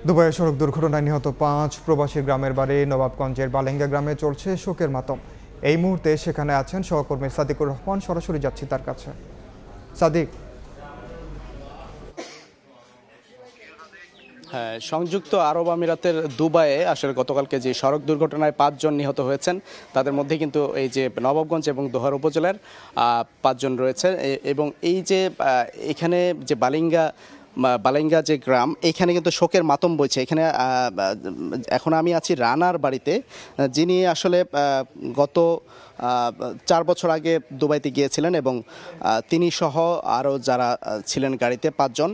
দুবাইয়ে সড়ক দুর্ঘটনায় নিহত ৫ প্রবাসী গ্রামের বাড়ি নবাবগঞ্জের বালেঙ্গা গ্রামে চলছে শোকের মাতম। এই মুহূর্তে সেখানে আছেন সহকর্মী সাদিকুর রহমান। সরাসরি যাচ্ছি তার কাছে। সাদিক। হ্যাঁ, সংযুক্ত আরব আমিরাতের দুবাইয়ে আসলে গতকালকে যে সড়ক দুর্ঘটনায় ৫ জন নিহত হয়েছেন, তাদের মধ্যে কিন্তু এই যে নবাবগঞ্জ এবং দোহার উপজেলার ৫ জন রয়েছে। এবং এই যে এখানে যে বালেঙ্গা যে গ্রাম, এখানে কিন্তু শোকের মাতম বইছে। এখানে এখন আমি আছি রানার বাড়িতে, যিনি আসলে গত ৪ বছর আগে দুবাইতে গিয়েছিলেন এবং তিনি সহ আরও যারা ছিলেন গাড়িতে ৫ জন।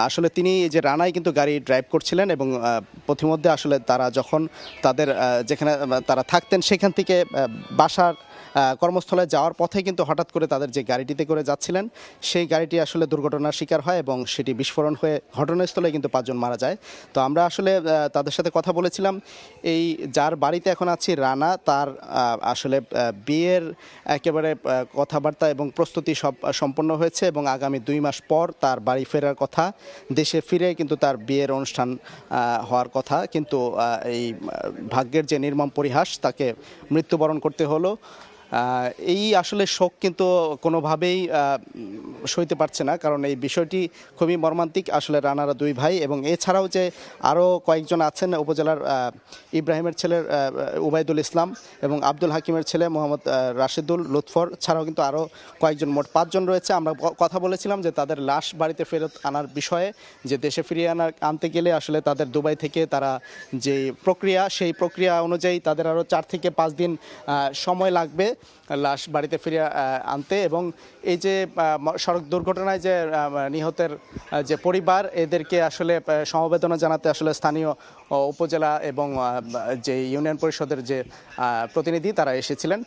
আসলে তিনি এই যে রানায় কিন্তু গাড়ি ড্রাইভ করছিলেন এবং পথিমধ্যে আসলে তারা যখন তাদের যেখানে তারা থাকতেন সেখান থেকে বাসার কর্মস্থলে যাওয়ার পথে কিন্তু হঠাৎ করে তাদের যে গাড়িটিতে করে যাচ্ছিলেন সেই গাড়িটি আসলে দুর্ঘটনার শিকার হয় এবং সেটি বিস্ফোরণ হয়ে ঘটনাস্থলে কিন্তু ৫ জন মারা যায়। তো আমরা আসলে তাদের সাথে কথা বলেছিলাম। এই যার বাড়িতে এখন আছি রানা, তার আসলে বিয়ের একেবারে কথাবার্তা এবং প্রস্তুতি সব সম্পন্ন হয়েছে এবং আগামী ২ মাস পর তার বাড়ি ফেরার কথা। দেশে ফিরে কিন্তু তার বিয়ের অনুষ্ঠান হওয়ার কথা, কিন্তু এই ভাগ্যের যে নির্মম পরিহাস, তাকে মৃত্যুবরণ করতে হলো। এই আসলে শোক কিন্তু কোনোভাবেই সইতে পারছে না, কারণ এই বিষয়টি খুবই মর্মান্তিক। আসলে রানারা 2 ভাই এবং এছাড়াও যে আরও কয়েকজন আছেন, উপজেলার ইব্রাহিমের ছেলের উবাইদুল ইসলাম এবং আব্দুল হাকিমের ছেলে মোহাম্মদ রাশেদুল লুৎফর ছাড়াও কিন্তু আরও কয়েকজন, মোট 5 জন রয়েছে। আমরা কথা বলেছিলাম যে তাদের লাশ বাড়িতে ফেরত আনার বিষয়ে, যে দেশে ফিরিয়ে আনতে গেলে আসলে তাদের দুবাই থেকে তারা যে প্রক্রিয়া, সেই প্রক্রিয়া অনুযায়ী তাদের আরও 4 থেকে 5 দিন সময় লাগবে লাশ বাড়িতে ফিরিয়ে আনতে। এবং এই যে সড়ক দুর্ঘটনায় যে নিহতের যে পরিবার, এদেরকে আসলে সমবেদনা জানাতে আসলে স্থানীয় উপজেলা এবং যে ইউনিয়ন পরিষদের যে প্রতিনিধি, তারা এসেছিলেন।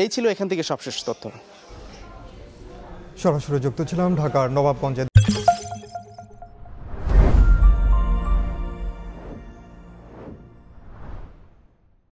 এই ছিল এখান থেকে সবশেষ তথ্য। সরাসরি যুক্ত ছিলাম ঢাকার নবাবগঞ্জে।